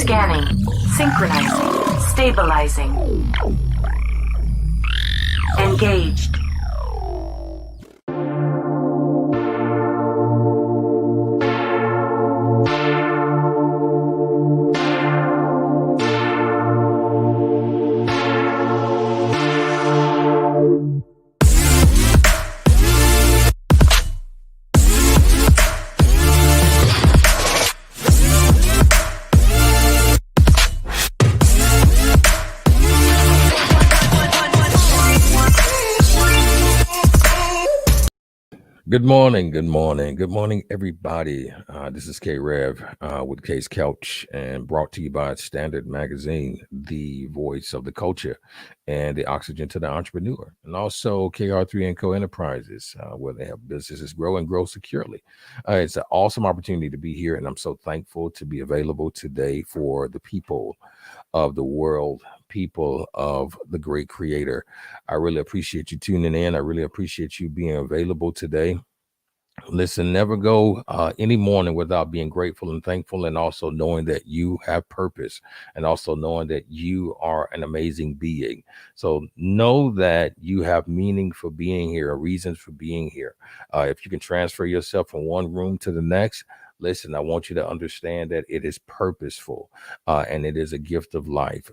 Scanning. Synchronizing. Stabilizing. Engaged. Good morning, everybody. This is K-Rev with Kouch, and brought to you by Standard Magazine, the voice of the culture and the oxygen to the entrepreneur, and also KR3 & Co. Enterprises, where they have businesses grow and grow securely. It's an awesome opportunity to be here, and I'm so thankful to be available today for the people of the world, people of the great creator. I really appreciate you tuning in. I really appreciate you being available today. Listen, never go any morning without being grateful and thankful, and also knowing that you have purpose, and also knowing that you are an amazing being. So know that you have meaning for being here, reasons for being here. If you can transfer yourself from one room to the next, listen, I want you to understand that it is purposeful and it is a gift of life.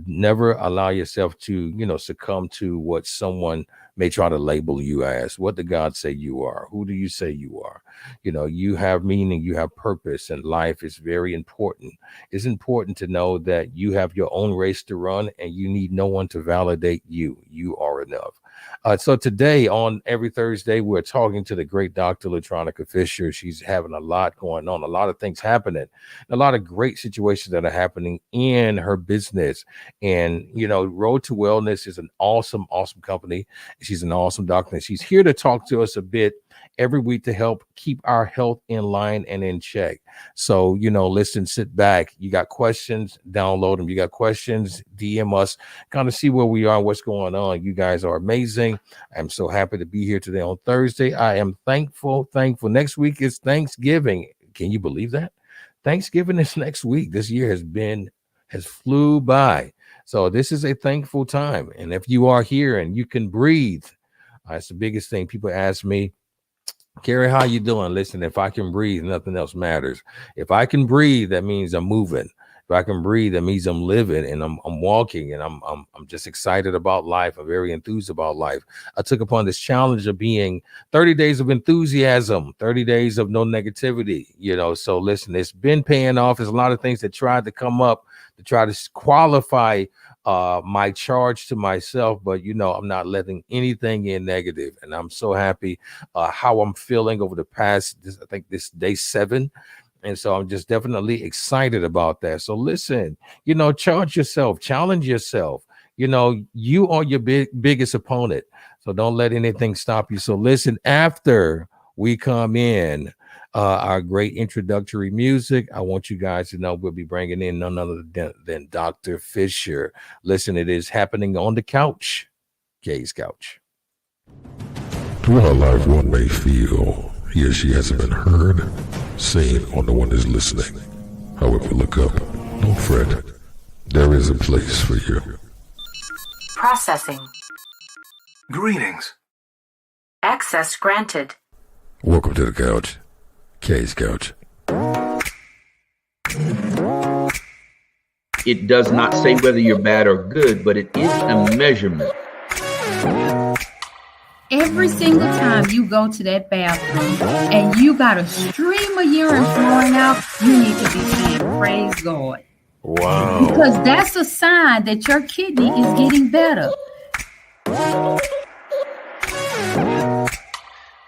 Never allow yourself to, succumb to what someone may try to label you as. What did God say you are? Who do you say you are? You have meaning, you have purpose, and life is very important. It's important to know that you have your own race to run, and you need no one to validate you. You are enough. So today, on every Thursday, we're talking to the great Dr. LaTronica Fisher. She's having a lot going on, a lot of things happening, a lot of great situations that are happening in her business. And, Road to Wellness is an awesome, awesome company. She's an awesome doctor, and she's here to talk to us a bit every week to help keep our health in line and in check. So, listen, sit back. You got questions, download them. You got questions, DM us, kind of see where we are, what's going on. You guys are amazing. I'm so happy to be here today on Thursday. I am thankful. Next week is Thanksgiving. Can you believe that? Thanksgiving is next week. This year has flew by. So this is a thankful time. And if you are here and you can breathe, it's the biggest thing. People ask me, Carrie, how you doing? Listen, if I can breathe, nothing else matters. If I can breathe, that means I'm moving. If I can breathe, that means I'm living, and I'm walking, and I'm just excited about life. I'm very enthused about life. I took upon this challenge of being 30 days of enthusiasm, 30 days of no negativity. So listen, it's been paying off. There's a lot of things that tried to come up to try to qualify my charge to myself, but I'm not letting anything in negative, and I'm so happy how I'm feeling over the past, I think this day 7. And so I'm just definitely excited about that. So listen, charge yourself, challenge yourself. You are your biggest opponent. So don't let anything stop you. So listen, after we come in our great introductory music, I want you guys to know we'll be bringing in none other than Dr. Fisher. Listen, it is happening on the couch, Kay's couch. Throughout life, one may feel he or she hasn't been heard, seen, or no one is listening. However, look up. Don't fret. There is a place for you. Processing. Greetings. Access granted. Welcome to the couch. Kay's couch. It does not say whether you're bad or good, but it is a measurement. Every single time you go to that bathroom and you got a stream of urine flowing out, you need to be saying, praise God. Wow. Because that's a sign that your kidney is getting better.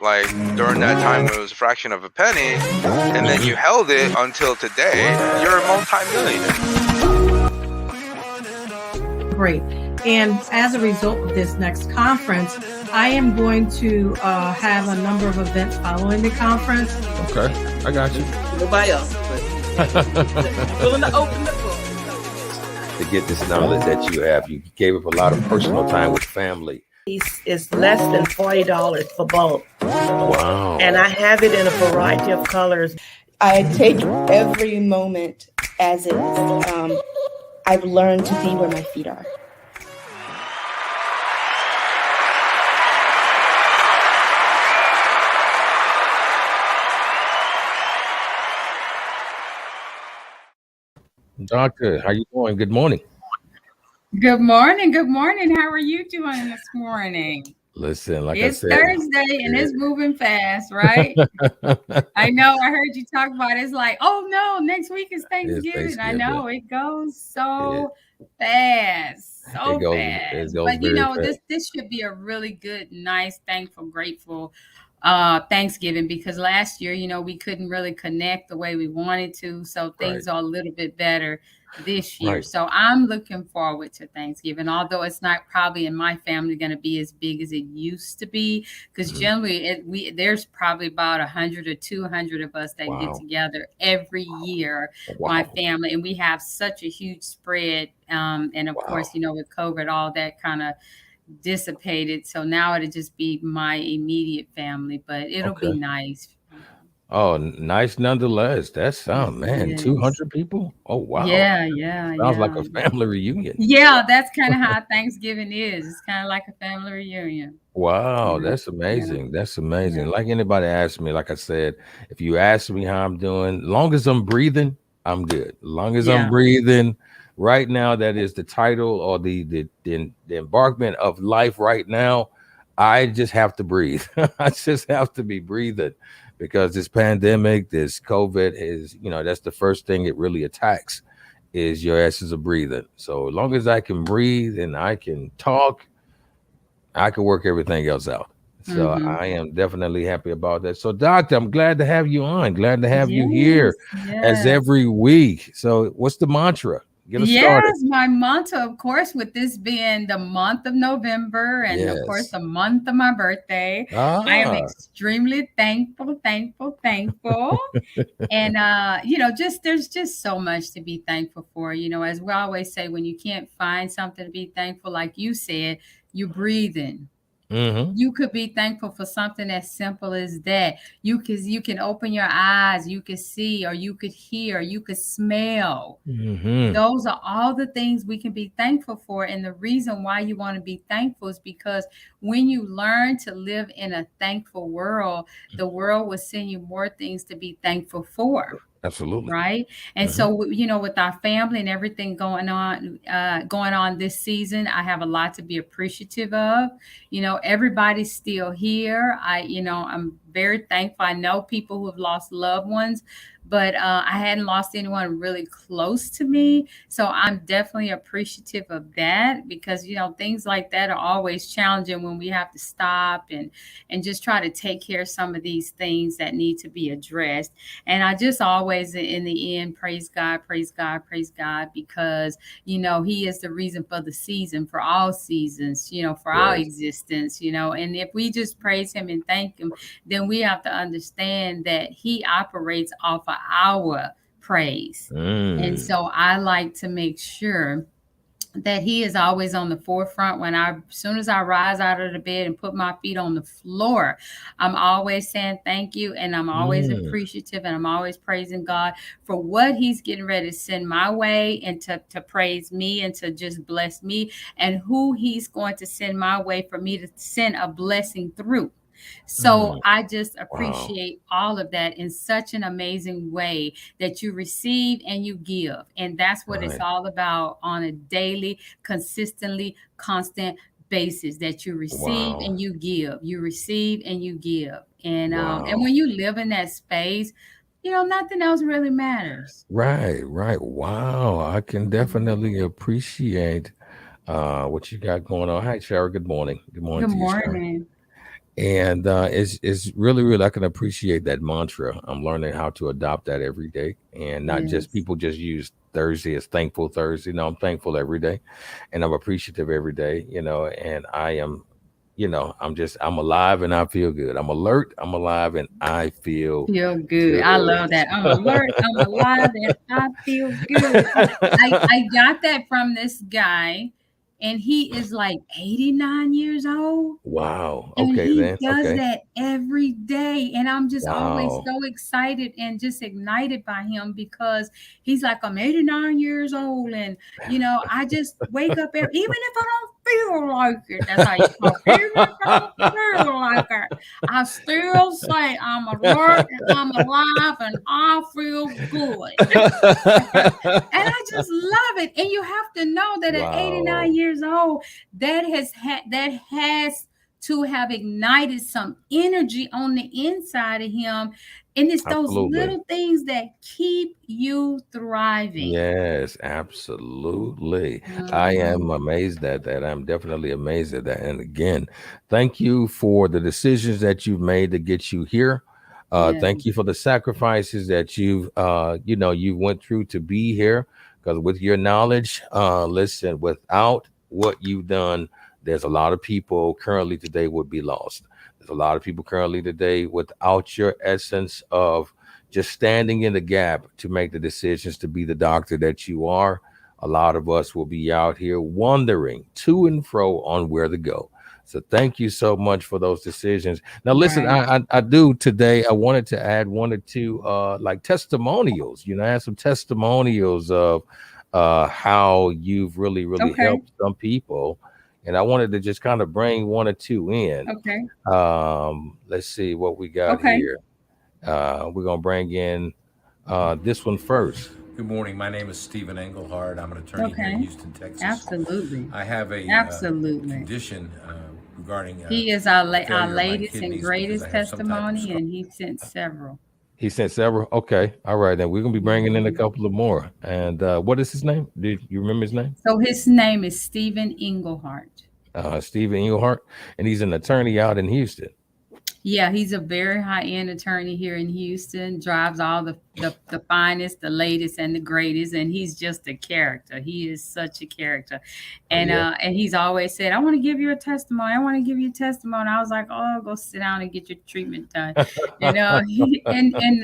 Like during that time, it was a fraction of a penny, and then you held it until today. You're a multi-millionaire. Great. And as a result of this next conference, I am going to have a number of events following the conference. Okay, I got you. Nobody else. Willing to open the book. To get this knowledge that you have, you gave up a lot of personal time with family. It's less than $40 for both. Wow. And I have it in a variety of colors. I take every moment as is. I've learned to be where my feet are. Doctor, how you doing? Good morning. Good morning. Good morning. How are you doing this morning? Listen, like I It's said, Thursday and it's moving fast, right? I know. I heard you talk about it. It's like, oh no, next week is Thanksgiving. I know it goes so fast, so it fast. goes But you very know, fast. this should be a really good, nice, thankful, grateful Thanksgiving, because last year, you know, we couldn't really connect the way we wanted to. So things are a little bit better this year. Right. So I'm looking forward to Thanksgiving, although it's not probably in my family going to be as big as it used to be, because generally there's probably about 100 or 200 of us that get together every year, my family, and we have such a huge spread. And of course, you know, with COVID, all that kind of dissipated. So now it'll just be my immediate family, but it'll be nice. Oh, nice nonetheless. That's man, Yes. 200 people. Oh wow. Yeah. Sounds like a family reunion. Yeah, that's kind of how Thanksgiving is. It's kind of like a family reunion. Wow, that's amazing. That's amazing. Like anybody asks me, like I said, if you ask me how I'm doing, long as I'm breathing, I'm good. Long as I'm breathing, right now, that is the title or the embarkment of life right now. I just have to breathe. I just have to be breathing, because this pandemic, this COVID is, you know, that's the first thing it really attacks, is your essence of breathing. So as long as I can breathe and I can talk, I can work everything else out. So I am definitely happy about that. So doctor, I'm glad to have you on. Glad to have you here as every week. So what's the mantra? Get us started. My mantra, of course, with this being the month of November and of course the month of my birthday, I am extremely thankful. And you know, there's just so much to be thankful for. You know, as we always say, when you can't find something to be thankful, like you said, you're breathing. You could be thankful for something as simple as that. You can open your eyes, you could see, or you could hear, you could smell. Those are all the things we can be thankful for. And the reason why you want to be thankful is because when you learn to live in a thankful world, the world will send you more things to be thankful for. Absolutely. Right. And so, you know, with our family and everything going on this season, I have a lot to be appreciative of. You know, everybody's still here. I'm very thankful. I know people who have lost loved ones, but I hadn't lost anyone really close to me. So I'm definitely appreciative of that, because, you know, things like that are always challenging when we have to stop and just try to take care of some of these things that need to be addressed. And I just always, in the end, praise God, because, you know, He is the reason for the season, for all seasons, you know, for our existence, you know. And if we just praise Him and thank Him, then we have to understand that He operates off of our praise. And so I like to make sure that He is always on the forefront. As soon as I rise out of the bed and put my feet on the floor, I'm always saying thank you, and I'm always appreciative, and I'm always praising God for what He's getting ready to send my way, and to praise me and to just bless me, and who He's going to send my way for me to send a blessing through. So I just appreciate all of that in such an amazing way, that you receive and you give. And that's what it's all about, on a daily, consistently, constant basis, that you receive and you give. You receive and you give. And when you live in that space, you know, nothing else really matters. Right. Wow. I can definitely appreciate what you got going on. Hi, Shara. Good morning. Good morning to you, Shara. And it's really, I can appreciate that mantra. I'm learning how to adopt that every day, and not just people just use Thursday as thankful Thursday. No, I'm thankful every day, and I'm appreciative every day, you know, and I am, you know, I'm alive and I feel good. I'm alert, I'm alive, and I feel good. I love that. I'm alert, I'm alive, and I feel good. I got that from this guy. and he is like 89 years old. Wow. And Okay he then. does Okay. that every day. And I'm just always Wow. so excited and just ignited by him because he's like, I'm 89 years old. And, I just wake up, even if I don't feel like it, that's how you talk. Even if I don't feel like it, I still say I'm alert and I'm alive and I feel good. And I just love it. And you have to know that at 89 Wow. years old, that has to have ignited some energy on the inside of him. And it's those Absolutely. little things that keep you thriving. Yes, absolutely. I am Mhm. amazed at that. I'm definitely amazed at that. And again, thank you for the decisions that you've made to get you here. Yeah. Thank you for the sacrifices that you went through to be here. Because with your knowledge, listen, without what you've done, there's a lot of people currently today would be lost. There's a lot of people currently today without your essence of just standing in the gap to make the decisions to be the doctor that you are. A lot of us will be out here wondering to and fro on where to go. So thank you so much for those decisions. Now listen, Right. I do today. I wanted to add one or two like testimonials. I have some testimonials of how you've really Okay. helped some people, and I wanted to just kind of bring one or two in. Okay. Let's see what we got Okay. here. We're gonna bring in this one first. Good morning. My name is Stephen Engelhardt. I'm an attorney here in Okay. Houston, Texas. Absolutely. I have a Absolutely. condition regarding He is our failure of my latest and kidneys because greatest I have some type of testimony, scar. and he sent several. He sent several. Okay, all right. Then we're gonna be bringing in a Mhm. couple of more. And what is his name? Do you remember his name? So his name is Stephen Engelhardt. Stephen Englehart, and he's an attorney out in Houston. Yeah, he's a very high-end attorney here in Houston, drives all the finest, the latest, and the greatest, and he's just a character. He is such a character. Oh And yeah. and he's always said, I want to give you a testimony. I want to give you a testimony. I was like, oh, go sit down and get your treatment done. And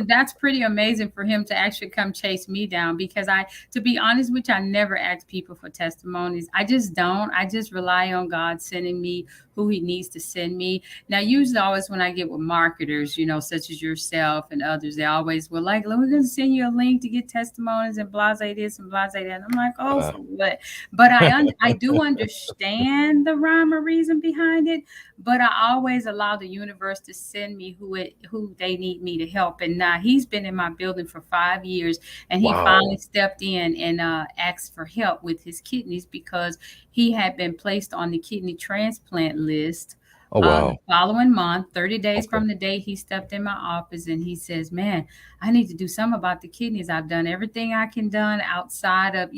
that's pretty amazing for him to actually come chase me down because to be honest with you, I never ask people for testimonies. I just don't. I just rely on God sending me who he needs to send me. Now, usually always when I get with marketers, such as yourself and others, they always were like, we're going to send you a link to get testimonies and blase this and blase that. And I'm like, oh, for what? But I do understand the rhyme or reason behind it, but I always allow the universe to send me who they need me to help. And now he's been in my building for 5 years, and he finally Wow. stepped in and asked for help with his kidneys because he had been placed on the kidney transplant list Oh the wow. following month, 30 days Okay. from the day he stepped in my office. And he says, man, I need to do something about the kidneys. I've done everything I can done outside of,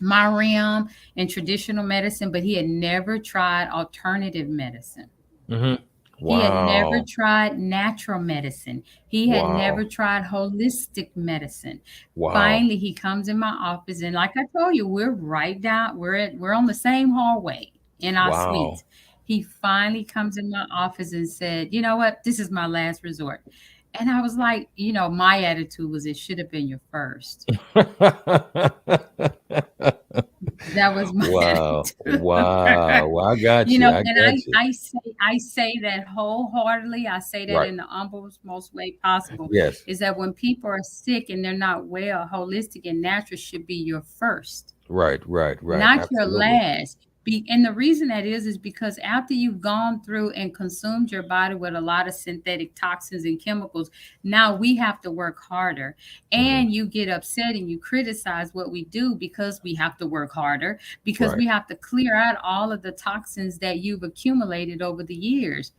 my realm in traditional medicine, but he had never tried alternative medicine. Mm-hmm. He had never Wow. tried natural medicine. He had never Wow. tried holistic medicine. Wow. Finally, he comes in my office, and like I told you, we're on the same hallway in our Wow. suites. He finally comes in my office and said, "You know what? This is my last resort." And I was like, my attitude was it should have been your first. That was my Wow. attitude. Wow. Well, I got you. I And got you. I say that wholeheartedly. I say that Right. in the humblest, most way possible. Yes. Is that when people are sick and they're not well, holistic and natural should be your first, Right. Right. Right. not your Absolutely. last. And the reason that is because after you've gone through and consumed your body with a lot of synthetic toxins and chemicals, now we have to work harder. Mm-hmm. And you get upset and you criticize what we do because we have to work harder, because Right. we have to clear out all of the toxins that you've accumulated over the years.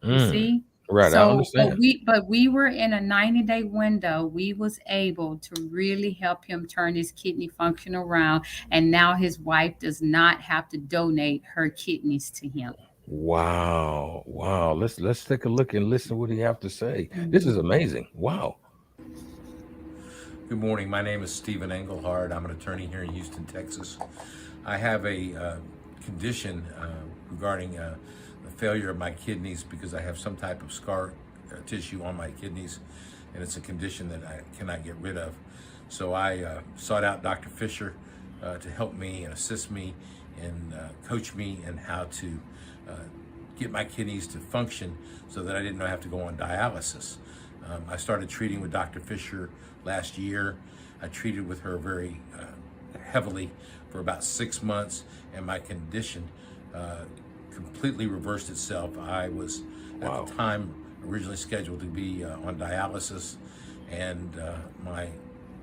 You see? Right. I So, understand. but we were in a 90-day window. We was able to really help him turn his kidney function around, and now his wife does not have to donate her kidneys to him. Wow. Wow. Let's take a look and listen what he have to say. This is Mhm. amazing. Wow. Good morning. My name is Stephen Engelhardt. I'm an attorney here in Houston, Texas. I have a condition regarding the failure of my kidneys because I have some type of scar tissue on my kidneys, and it's a condition that I cannot get rid of. So I sought out Dr. Fisher to help me and assist me and coach me in how to get my kidneys to function so that I didn't have to go on dialysis. I started treating with Dr. Fisher last year. I treated with her very heavily for about 6 months, and my condition completely reversed itself. I was at the time originally scheduled to be on dialysis, and my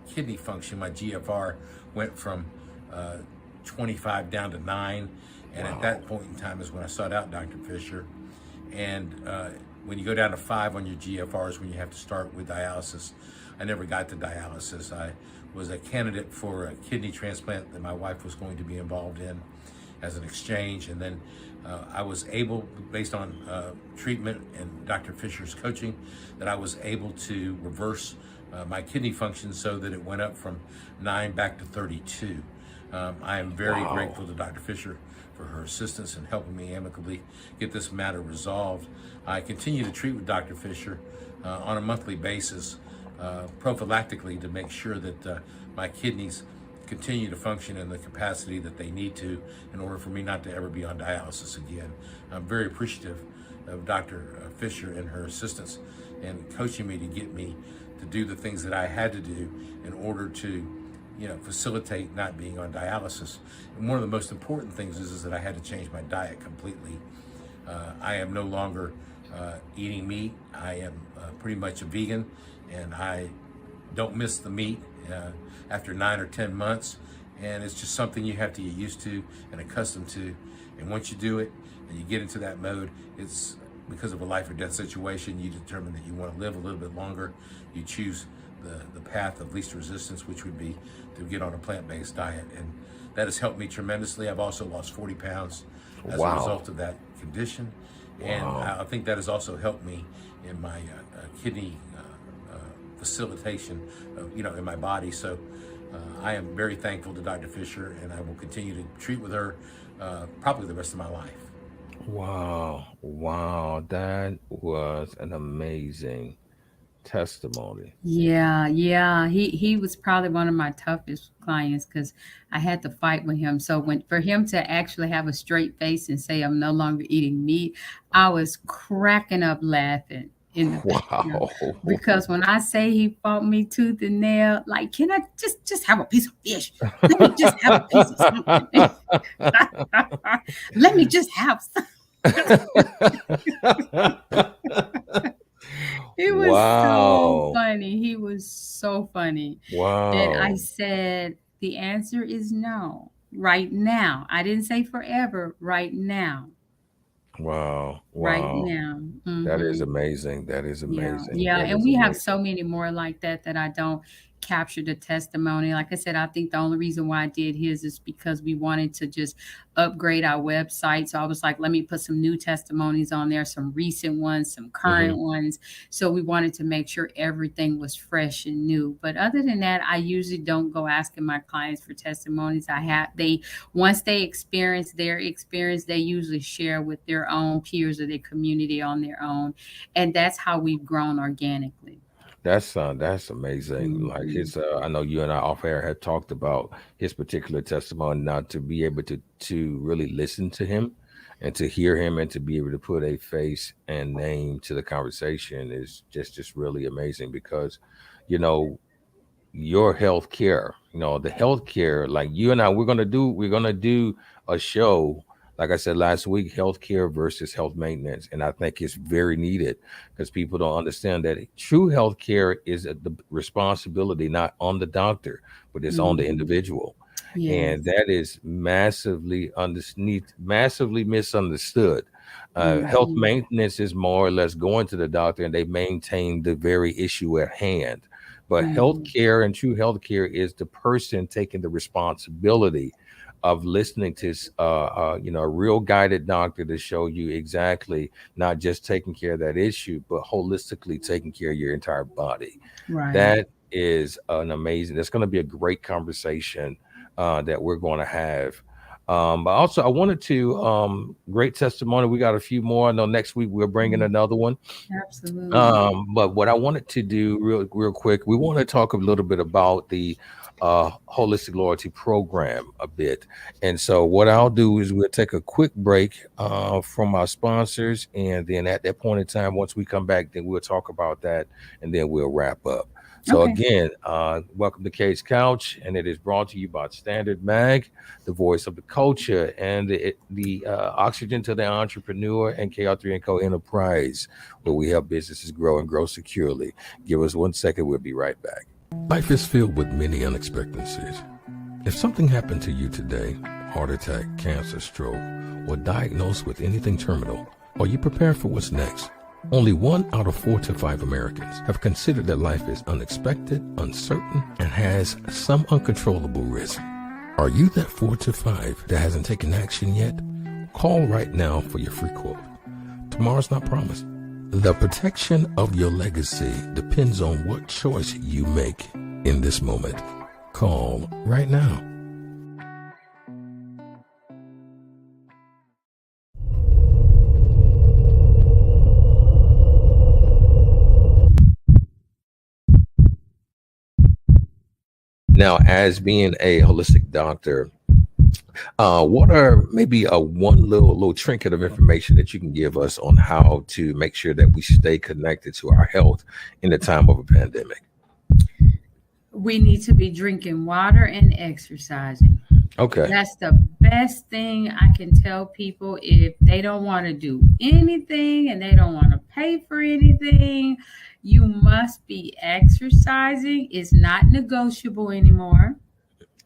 kidney function, my GFR, went from 25 down to 9. And at that point in time is when I sought out Dr. Fisher. And when you go down to 5 on your GFR is when you have to start with dialysis. I never got to dialysis. I was a candidate for a kidney transplant that my wife was going to be involved in as an exchange. And then I was able, based on treatment and Dr. Fisher's coaching, that I was able to reverse my kidney function so that it went up from 9 back to 32. I am very grateful to Dr. Fisher for her assistance in helping me amicably get this matter resolved. I continue to treat with Dr. Fisher on a monthly basis, prophylactically, to make sure that my kidneys continue to function in the capacity that they need to in order for me not to ever be on dialysis again. I'm very appreciative of Dr. Fisher and her assistance in coaching me to get me to do the things that I had to do in order to facilitate not being on dialysis. And one of the most important things is that I had to change my diet completely. I am no longer eating meat. I am pretty much a vegan, and I don't miss the meat after 9 or 10 months. And it's just something you have to get used to and accustomed to. And once you do it and you get into that mode, it's because of a life or death situation. You determine that you want to live a little bit longer. You choose the path of least resistance, which would be to get on a plant-based diet. And that has helped me tremendously. I've also lost 40 pounds as a result of that condition. And I think that has also helped me in my kidney facilitation, in my body. So I am very thankful to Dr. Fisher, and I will continue to treat with her probably the rest of my life. Wow, that was an amazing testimony. Yeah, he was probably one of my toughest clients because I had to fight with him. So for him to actually have a straight face and say I'm no longer eating meat, I was cracking up laughing in the because when I say he fought me tooth and nail, like, can I just have a piece of fish? Let me just have a piece of something. Let me just have some. It was so funny. He was so funny. And I said, the answer is no. Right now. I didn't say forever. Right now. Wow. Right now. That is amazing. That is amazing. Yeah. That And is we have amazing. so many more like that I don't capture the testimony. Like I said, I think the only reason why I did his is because we wanted to just upgrade our website. So I was like, let me put some new testimonies on there, some recent ones, some current ones. So we wanted to make sure everything was fresh and new. But other than that, I usually don't go asking my clients for testimonies. Once they experience their experience, they usually share with their own peers or their community on their own. And that's how we've grown organically. That's amazing. Like I know you and I off air had talked about his particular testimony. Now to be able to really listen to him and to hear him and to be able to put a face and name to the conversation is just really amazing because, your health care, the health care, like you and I, we're gonna do a show. Like I said last week, healthcare versus health maintenance. And I think it's very needed because people don't understand that true healthcare is the responsibility not on the doctor, but it's on the individual. And that is massively misunderstood. Health maintenance is more or less going to the doctor and they maintain the very issue at hand. But healthcare and true healthcare is the person taking the responsibility of listening to a real guided doctor to show you exactly not just taking care of that issue, but holistically taking care of your entire body. Right. That is an amazing. That's going to be a great conversation that we're going to have. But also, I wanted to great testimony. We got a few more. I know next week we're bringing another one. Absolutely. But what I wanted to do real quick, we want to talk a little bit about the holistic loyalty program a bit. And so what I'll do is we'll take a quick break from our sponsors. And then at that point in time, once we come back, then we'll talk about that and then we'll wrap up. So Okay. again, welcome to Kouch Couch, and it is brought to you by Standard Mag, the voice of the culture, and the oxygen to the entrepreneur, and KR3 & Co. Enterprise, where we help businesses grow and grow securely. Give us 1 second. We'll be right back. Life is filled with many unexpectancies. If something happened to you today, heart attack, cancer, stroke, or diagnosed with anything terminal, are you prepared for what's next? Only 1 out of 4 to 5 Americans have considered that life is unexpected, uncertain, and has some uncontrollable risk. Are you that 4 to 5 that hasn't taken action yet? Call right now for your free quote. Tomorrow's not promised. The protection of your legacy depends on what choice you make in this moment. Call right now. Now, as being a holistic doctor, what are maybe one little trinket of information that you can give us on how to make sure that we stay connected to our health in the time of a pandemic? We need to be drinking water and exercising. Okay. That's the best thing I can tell people. If they don't want to do anything and they don't want to pay for anything, you must be exercising. It's not negotiable anymore.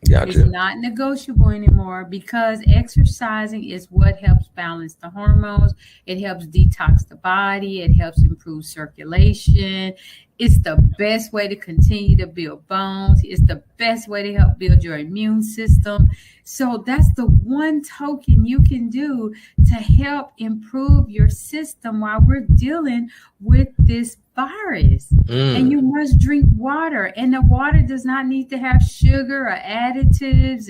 Gotcha. It's not negotiable anymore because exercising is what helps balance the hormones. It helps detox the body. It helps improve circulation. It's the best way to continue to build bones. It's the best way to help build your immune system. So that's the one token you can do to help improve your system while we're dealing with this virus. And you must drink water. And the water does not need to have sugar or additives.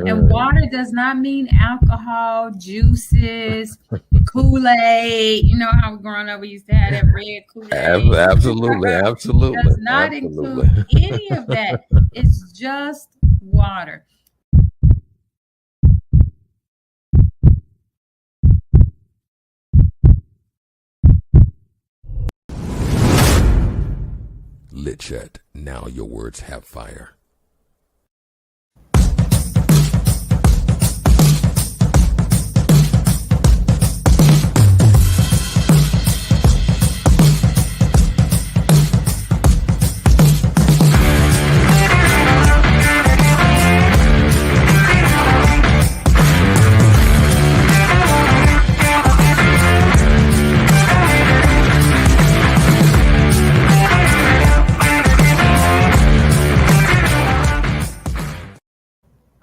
And water does not mean alcohol, juices, Kool-Aid. You know how growing up we used to have that red Kool-Aid. Absolutely. Absolutely. Does not include any of that. It's just water. Lit Chat. Now your words have fire.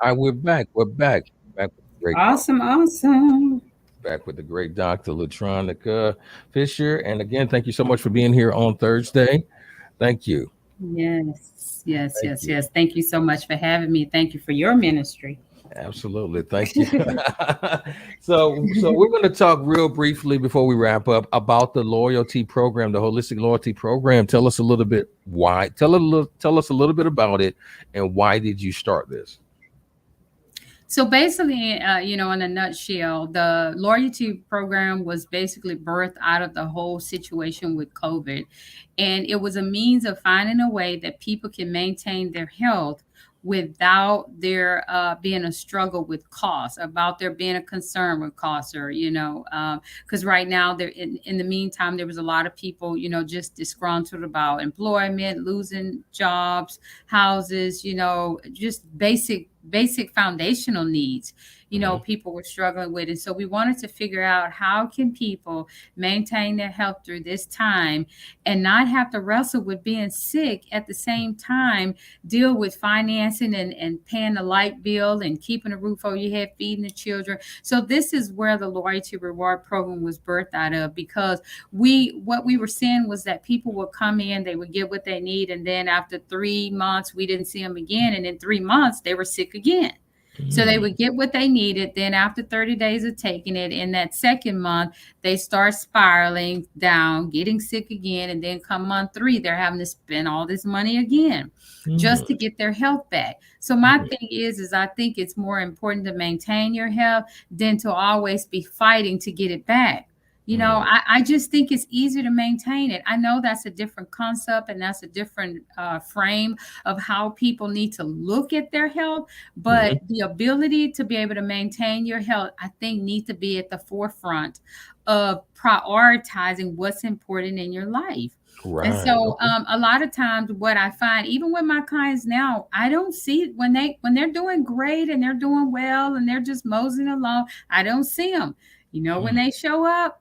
All right, we're back. We're back. Back with the great, Awesome. back with the great Dr. LaTronica Fisher. And again, thank you so much for being here on Thursday. Thank you. Yes. Thank you. Thank you so much for having me. Thank you for your ministry. Absolutely. Thank you. So we're going to talk real briefly before we wrap up about the loyalty program, the holistic loyalty program. Tell us a little bit why. Tell us a little bit about it, and why did you start this? So basically, in a nutshell, the loyalty program was basically birthed out of the whole situation with COVID. And it was a means of finding a way that people can maintain their health without there being a struggle with cost, about there being a concern with cost, or, because right now there, in the meantime, there was a lot of people, just disgruntled about employment, losing jobs, houses, just basic foundational needs, people were struggling with. And so we wanted to figure out how can people maintain their health through this time and not have to wrestle with being sick at the same time, deal with financing and paying the light bill and keeping a roof over your head, feeding the children. So this is where the loyalty reward program was birthed out of, because what we were seeing was that people would come in, they would get what they need, and then after 3 months we didn't see them again, and in 3 months they were sick again. So they would get what they needed. Then after 30 days of taking it, in that second month, they start spiraling down, getting sick again. And then come month 3, they're having to spend all this money again just to get their health back. So my thing is I think it's more important to maintain your health than to always be fighting to get it back. You know, I just think it's easier to maintain it. I know that's a different concept and that's a different frame of how people need to look at their health. But the ability to be able to maintain your health, I think, needs to be at the forefront of prioritizing what's important in your life. Right. And so a lot of times what I find, even with my clients now, I don't see when they're doing great and they're doing well and they're just moseying along, I don't see them. You know, when they show up,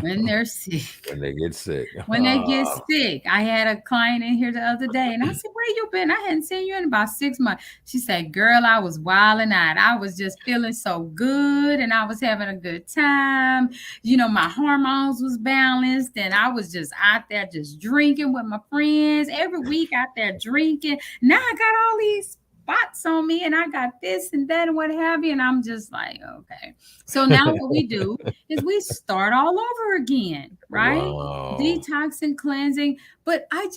when they're sick. When they get sick. When they get sick. I had a client in here the other day and I said, where you been? I hadn't seen you in about 6 months. She said, girl, I was wilding out. I was just feeling so good and I was having a good time. You know, my hormones was balanced and I was just out there just drinking with my friends every week out there drinking. Now I got all these spots on me and I got this and that and what have you. And I'm just like, okay. So now what we do is we start all over again, right? Wow. Detox and cleansing. But I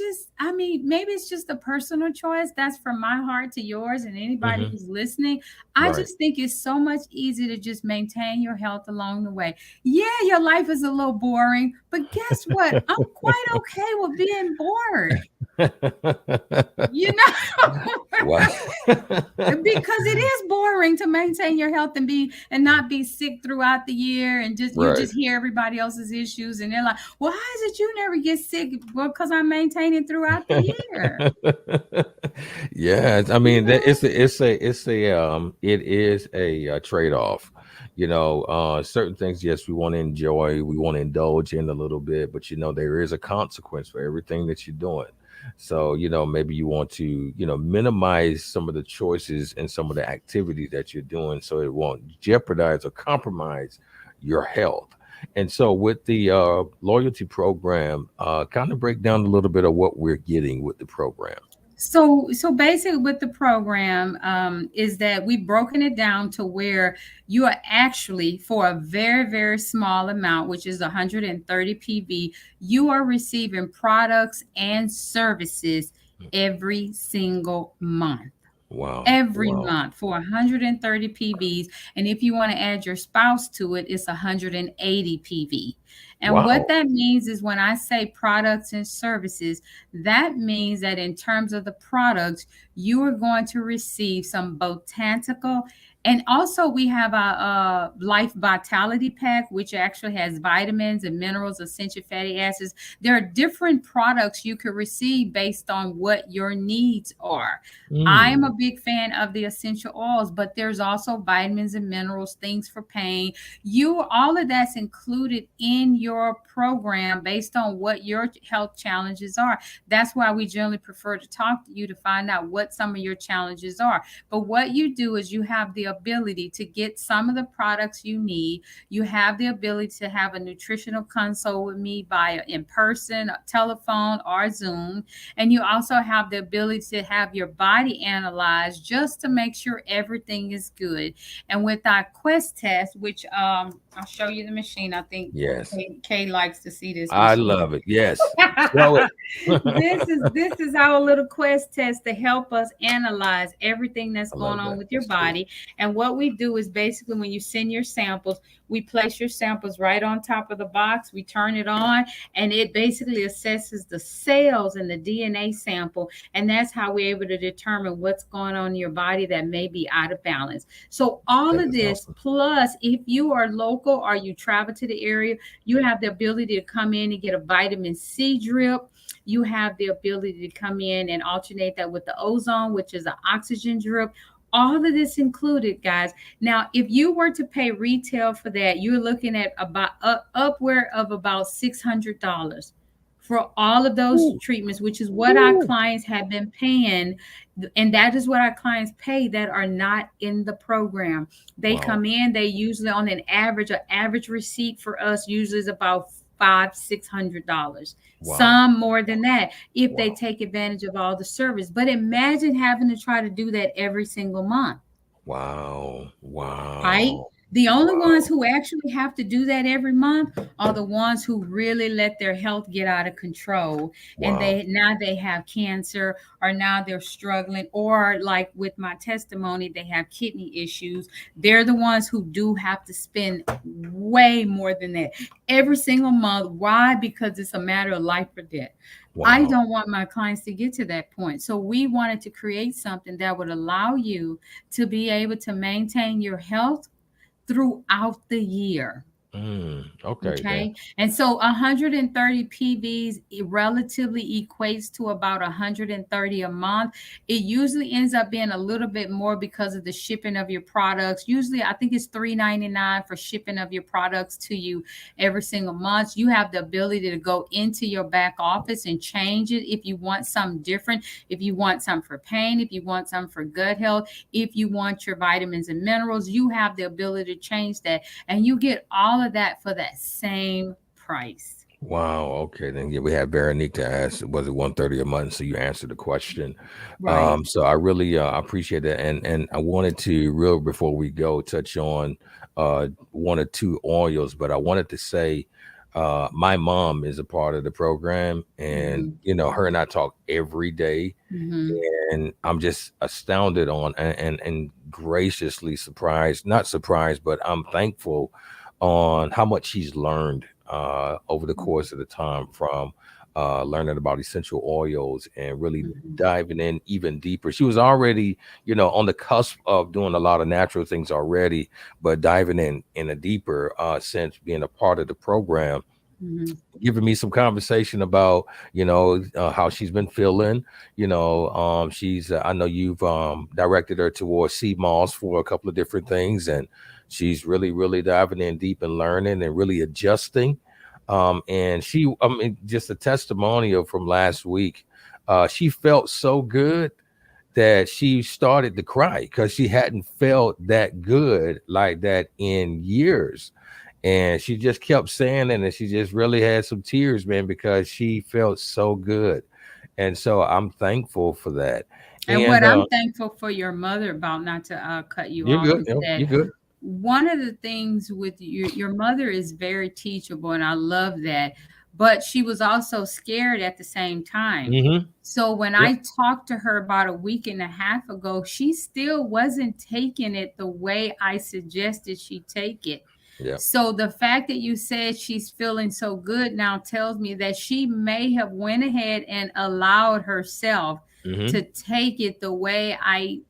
mean, maybe it's just a personal choice. That's from my heart to yours and anybody who's listening. I just think it's so much easier to just maintain your health along the way. Yeah, your life is a little boring, but guess what? I'm quite okay with being bored. You know, because it is boring to maintain your health and not be sick throughout the year and just you just hear everybody else's issues and they're like, well, how is it you never get sick? Well, because I'm maintaining throughout the year. Yeah, I mean, it is a trade-off. You know, certain things, yes, we want to enjoy, we want to indulge in a little bit, but you know, there is a consequence for everything that you're doing. So, you know, maybe you want to, you know, minimize some of the choices and some of the activities that you're doing so it won't jeopardize or compromise your health. And so with the loyalty program, kind of break down a little bit of what we're getting with the program. So basically with the program is that we've broken it down to where you are actually, for a very, very small amount, which is 130 PV, you are receiving products and services every single month. Wow. Every month for 130 PVs. And if you want to add your spouse to it, it's 180 PV. And what that means is when I say products and services, that means that in terms of the products, you are going to receive some botanical. And also we have a Life Vitality Pack, which actually has vitamins and minerals, essential fatty acids. There are different products you could receive based on what your needs are. I'm a big fan of the essential oils, but there's also vitamins and minerals, things for pain. All of that's included in your program based on what your health challenges are. That's why we generally prefer to talk to you to find out what some of your challenges are. But what you do is you have the ability to get some of the products you need. You have the ability to have a nutritional consult with me via in person, telephone, or Zoom. And you also have the ability to have your body analyzed just to make sure everything is good. And with our Quest test, which I'll show you the machine. I think Kay likes to see this machine. I love it. Yes. Show it. This is our little Quest test to help us analyze everything that's going on with your body. And what we do is basically when you send your samples, we place your samples right on top of the box. We turn it on and it basically assesses the cells in the DNA sample. And that's how we're able to determine what's going on in your body that may be out of balance. So all of this, plus if you are local or you travel to the area, you have the ability to come in and get a vitamin C drip. You have the ability to come in and alternate that with the ozone, which is an oxygen drip. All of this included, guys. Now, if you were to pay retail for that, you're looking at about upward of about $600 for all of those treatments, which is what our clients have been paying. And that is what our clients pay that are not in the program. They come in, they usually on an average receipt for us usually is about $500-$600. Some more than that if they take advantage of all the service. But imagine having to try to do that every single month. Wow. right? Wow. The only ones Wow. who actually have to do that every month are the ones who really let their health get out of control, and Wow. they have cancer, or now they're struggling, or like with my testimony they have kidney issues. They're the ones who do have to spend way more than that every single month. Why? Because it's a matter of life or death. I Wow. don't want my clients to get to that point. So we wanted to create something that would allow you to be able to maintain your health throughout the year. Okay then. Okay. And so 130 PVs relatively equates to about 130 a month. It usually ends up being a little bit more because of the shipping of your products. Usually, I think it's $3.99 for shipping of your products to you every single month. You have the ability to go into your back office and change it if you want something different, if you want some for pain, if you want some for gut health, if you want your vitamins and minerals, you have the ability to change that. And you get all of that for that same price. Wow. Okay, then yeah, we had Veronique to ask, was it 130 a month? So you answered the question. Right. So I really appreciate that, and I wanted to real before we go touch on one or two oils, but I wanted to say my mom is a part of the program, and Mhm. her and I talk every day, Mhm. and I'm just astounded on and graciously surprised, not surprised, but I'm thankful on how much she's learned over the course of the time from learning about essential oils and really Mhm. diving in even deeper. She was already, on the cusp of doing a lot of natural things already, but diving in a deeper sense, being a part of the program, Mhm. giving me some conversation about how she's been feeling. She's I know you've directed her towards sea moss for a couple of different things, and she's really diving in deep and learning and really adjusting. And she, I mean, just a testimonial from last week, she felt so good that she started to cry because she hadn't felt that good like that in years. And she just kept saying it, and she just really had some tears, man, because she felt so good. And so I'm thankful for that. And And what I'm thankful for your mother about, not to cut you you're off, good. is that You're good. one of the things with your mother is very teachable, and I love that. But she was also scared at the same time. Mm-hmm. So when Yep. I talked to her about a week and a half ago, she still wasn't taking it the way I suggested she take it. Yep. So the fact that you said she's feeling so good now tells me that she may have went ahead and allowed herself Mm-hmm. to take it the way I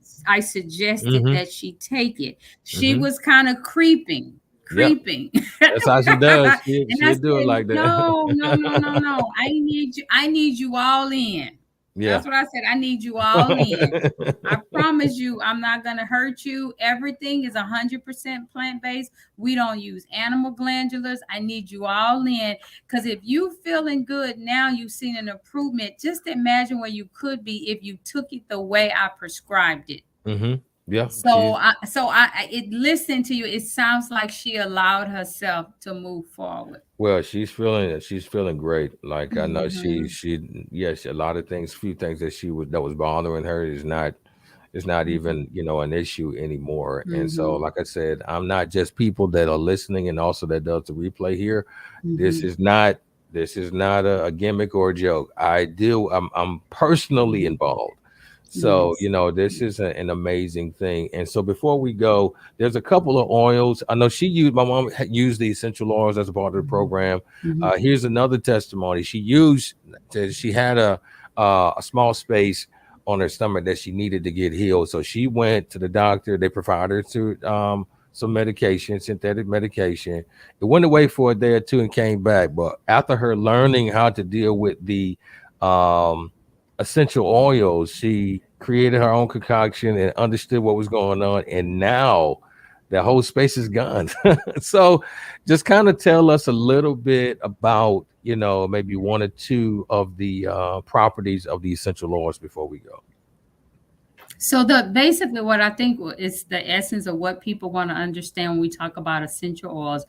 suggested Mm-hmm. that she take it. She Mm-hmm. was kind of creeping, Yep. creeping. That's how she does. And I She'll do it said, like that. no, no, no, no, no. I need you all in. Yeah. That's what I said. I need you all in. I promise you, I'm not going to hurt you. Everything is 100% plant-based. We don't use animal glandulars. I need you all in, because if you feeling good now, you've seen an improvement. Just imagine where you could be if you took it the way I prescribed it. Mm-hmm. Yeah. So it listened to you. It sounds like she allowed herself to move forward. Well, she's feeling great. Like I know Mhm. yes, a lot of things, few things that was bothering her is not Mhm. even, an issue anymore. And so, Mhm. like I said, I'm not just people that are listening and also that does the replay here. This Mhm. is not this is not a gimmick or a joke. I'm personally Mhm. involved. So, Yes. this is an amazing thing. And so before we go, there's a couple of oils. I know my mom used the essential oils as a part of the Mhm. program. Mhm. Here's another testimony. She had a small space on her stomach that she needed to get healed. So she went to the doctor. They provided her to some medication, synthetic medication. It went away for a day or two and came back. But after her learning how to deal with the um, essential oils, she created her own concoction and understood what was going on. And now that whole space is gone. So just kind of tell us a little bit about, maybe one or two of the properties of the essential oils before we go. So the basically what I think is the essence of what people want to understand when we talk about essential oils.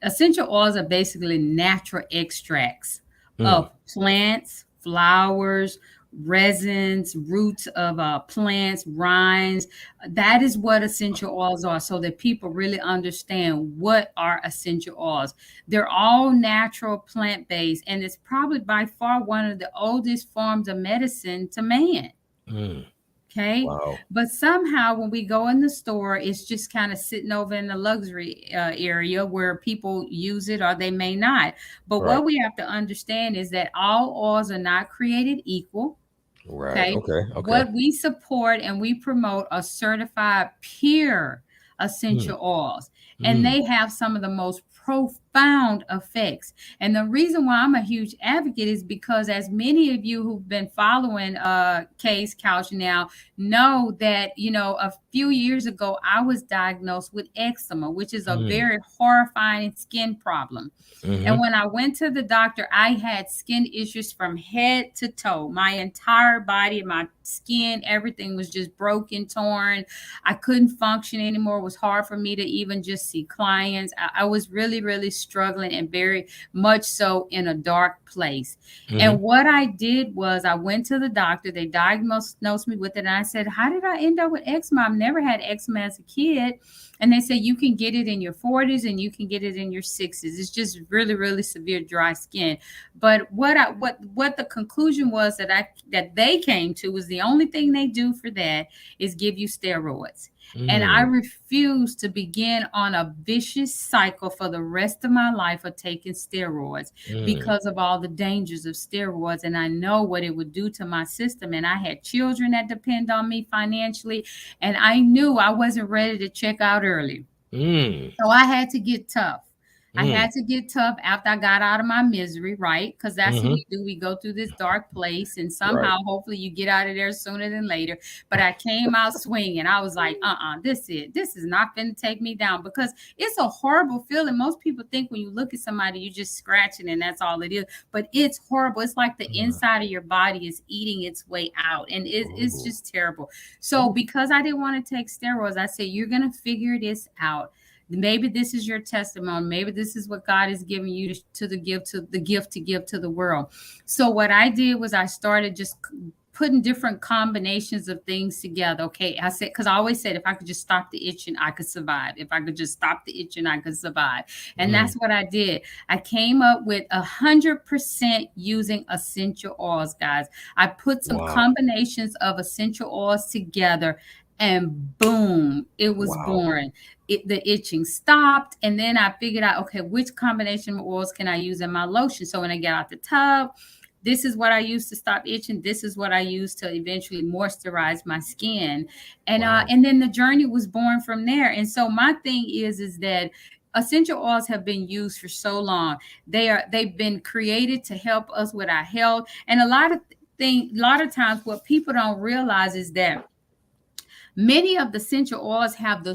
Essential oils are basically natural extracts Mm, of plants, flowers, resins, roots of plants, rinds. That is what essential oils are, so that people really understand what are essential oils. They're all natural, plant-based, and it's probably by far one of the oldest forms of medicine to man. Mm. Okay. Wow. But somehow when we go in the store, it's just kind of sitting over in the luxury area where people use it or they may not. But Right. what we have to understand is that all oils are not created equal. Right. Okay. Okay. Okay. What we support and we promote are certified pure Mm. essential oils, and Mm. they have some of the most profound effects. And the reason why I'm a huge advocate is because, as many of you who've been following Case Couch now know, that a few years ago I was diagnosed with eczema, which is a Mm. very horrifying skin problem. And Mm-hmm. when I went to the doctor, I had skin issues from head to toe. My entire body, my skin, everything was just broken, torn. I couldn't function anymore. It was hard for me to even just see clients. I was really, really struggling, and very much so in a dark place. Mm-hmm. And what I did was I went to the doctor. They diagnosed me with it. And I said, how did I end up with eczema? I've never had eczema as a kid. And they say you can get it in your 40s and you can get it in your 60s. It's just really, really severe dry skin. But what the conclusion was that they came to was the only thing they do for that is give you steroids. And I Mm. refuse to begin on a vicious cycle for the rest of my life of taking steroids, Mm. because of all the dangers of steroids. And I know what it would do to my system. And I had children that depend on me financially. And I knew I wasn't ready to check out early. Mm. So I had to get tough. I Mm. had to get tough after I got out of my misery, right? Because that's what Mm-hmm. we do. We go through this dark place, and Right. somehow, hopefully, you get out of there sooner than later. But I came out swinging. I was like, this is not going to take me down, because it's a horrible feeling. Most people think when you look at somebody, you're just scratching and that's all it is. But it's horrible. It's like the inside of your body is eating its way out, and it's Ooh. just terrible. So Ooh. because I didn't want to take steroids, I said, you're going to figure this out. Maybe this is your testimony. Maybe this is what God is giving you to the gift to give to the world. So what I did was I started just putting different combinations of things together. Okay. I said, because I always said, if I could just stop the itching, I could survive. If I could just stop the itching, I could survive. And that's what I did. I came up with 100% using essential oils, guys. I put some Wow. combinations of essential oils together, and boom, it was Wow. born. The itching stopped. And then I figured out, okay, which combination of oils can I use in my lotion? So when I get out the tub, this is what I use to stop itching. This is what I use to eventually moisturize my skin. And Wow. and then the journey was born from there. And so my thing is that essential oils have been used for so long. They've been created to help us with our health. And a lot of times what people don't realize is that many of the essential oils have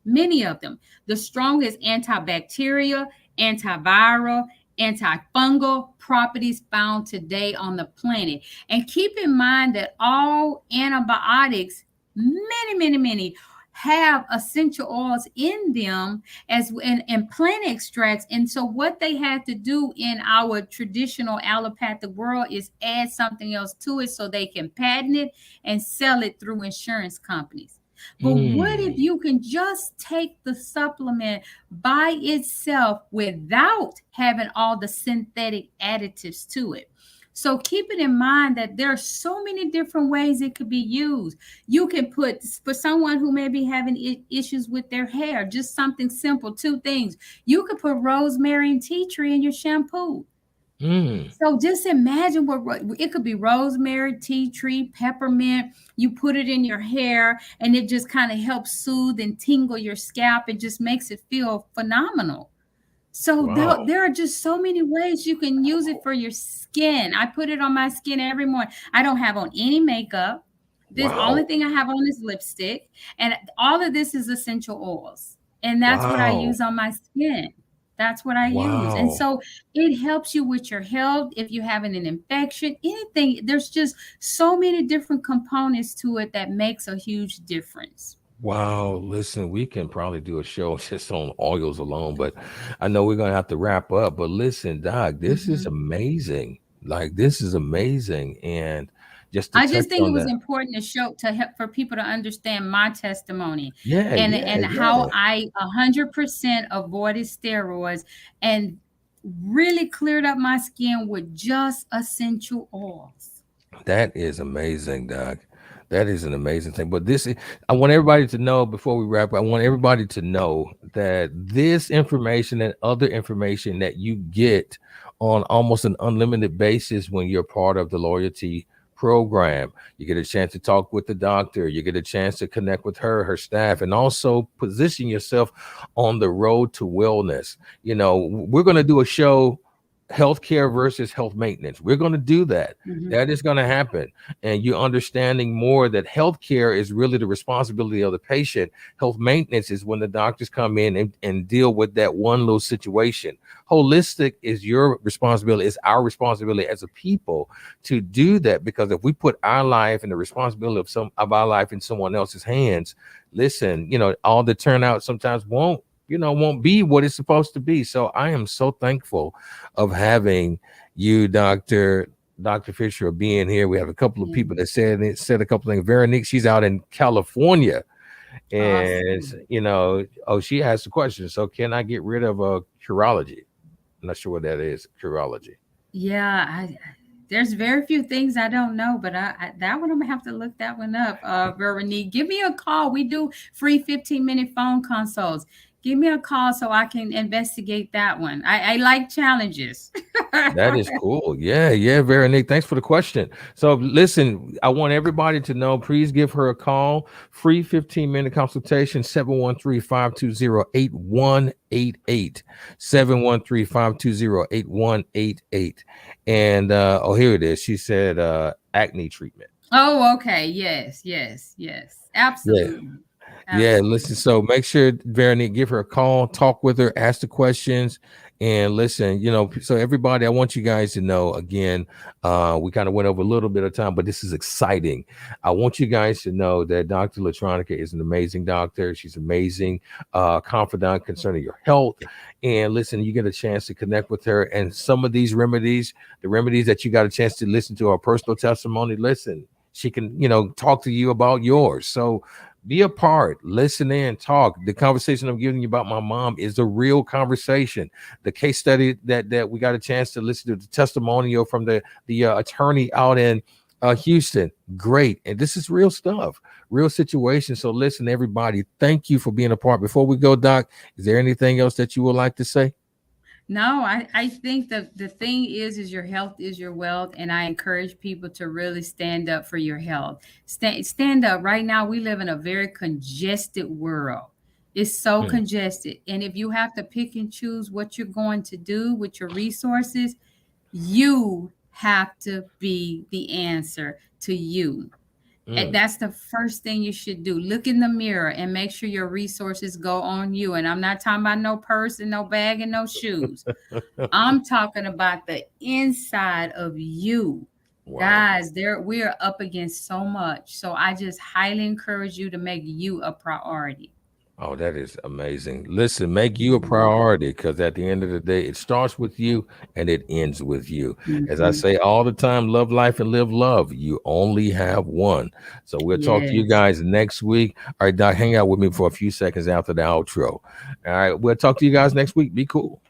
many of them, the strongest antibacterial, antiviral, antifungal properties found today on the planet. And keep in mind that all antibiotics, many, have essential oils in them and plant extracts. And so what they had to do in our traditional allopathic world is add something else to it so they can patent it and sell it through insurance companies. But what if you can just take the supplement by itself without having all the synthetic additives to it? So keep it in mind that there are so many different ways it could be used. You can put, for someone who may be having issues with their hair, just something simple, 2 things. You could put rosemary and tea tree in your shampoo. So just imagine what it could be: rosemary, tea tree, peppermint. You put it in your hair and it just kind of helps soothe and tingle your scalp. It just makes it feel phenomenal. So Wow. there are just so many ways you can use it for your skin. I put it on my skin every morning. I don't have on any makeup. This only Wow. thing I have on is lipstick. And all of this is essential oils. And that's what I Wow. use on my skin. That's what I use. And Wow. so it helps you with your health. If you're having an infection, anything, there's just so many different components to it that makes a huge difference. Wow. Listen, we can probably do a show just on oils alone, but I know we're gonna have to wrap up. But listen, Doc, this is Mhm. amazing. Like, this is amazing. And just to I touch just think it on was that. important to show to help for people to understand my testimony Yeah, yeah, and yeah. how I 100% avoided steroids and really cleared up my skin with just essential oils. That is amazing, Doc. That is an amazing thing. But I want everybody to know before we wrap up, I want everybody to know that this information and other information that you get on almost an unlimited basis when you're part of the loyalty program, you get a chance to talk with the doctor, you get a chance to connect with her staff, and also position yourself on the road to wellness. We're going to do a show, healthcare versus health maintenance. We're going to do that. That is going to happen. And you're understanding more that healthcare is really the responsibility of the patient. Health maintenance is when the doctors come in and deal with that one little situation. Holistic is your responsibility, it's our responsibility as a people to do that, because if we put our life and the responsibility of our life in someone else's hands, listen, all the turnout sometimes won't be what it's supposed to be. So I am so thankful of having you, Dr. Fisher, being here. We have a couple of people that said a couple of things. Veronique, she's out in California. And, awesome. She asked a question. So can I get rid of curology? I'm not sure what that is, curology. Yeah, there's very few things I don't know, but that one I'm gonna have to look that one up. Veronique, give me a call. We do free 15-minute phone consults. Give me a call so I can investigate that one. I like challenges. That is cool. Yeah, Veronique. Thanks for the question. So listen, I want everybody to know, please give her a call. Free 15-minute consultation, 713-520-8188. 713-520-8188. And here it is. She said acne treatment. Oh, okay. Yes. Absolutely. Yeah, listen, so make sure, Veronique, give her a call, talk with her, ask the questions, and listen, so everybody, I want you guys to know, again, we kind of went over a little bit of time, but this is exciting. I want you guys to know that Dr. LaTronica is an amazing doctor. She's amazing, confidant concerning your health. And listen, you get a chance to connect with her. And some of these remedies, the remedies that you got a chance to listen to, our personal testimony, listen, she can, talk to you about yours. So be a part, listen in, talk. The conversation I'm giving you about my mom is a real conversation. The case study that we got a chance to listen to, the testimonial from the attorney out in Houston, great. And this is real stuff, real situation. So listen, everybody, thank you for being a part. Before we go, Doc, is there anything else that you would like to say? No, I think the thing is your health is your wealth, and I encourage people to really stand up for your health. Stand up. Right now, we live in a very congested world. It's so congested, and if you have to pick and choose what you're going to do with your resources, you have to be the answer to you. And that's the first thing you should do. Look in the mirror and make sure your resources go on you. And I'm not talking about no purse and no bag and no shoes. I'm talking about the inside of you. Wow. Guys, we are up against so much. So I just highly encourage you to make you a priority. Oh, that is amazing. Listen, make you a priority, because at the end of the day, it starts with you and it ends with you. As I say all the time, love life and live love. You only have one. So we'll talk to you guys next week. All right, Doc, hang out with me for a few seconds after the outro. All right, we'll talk to you guys next week. Be cool.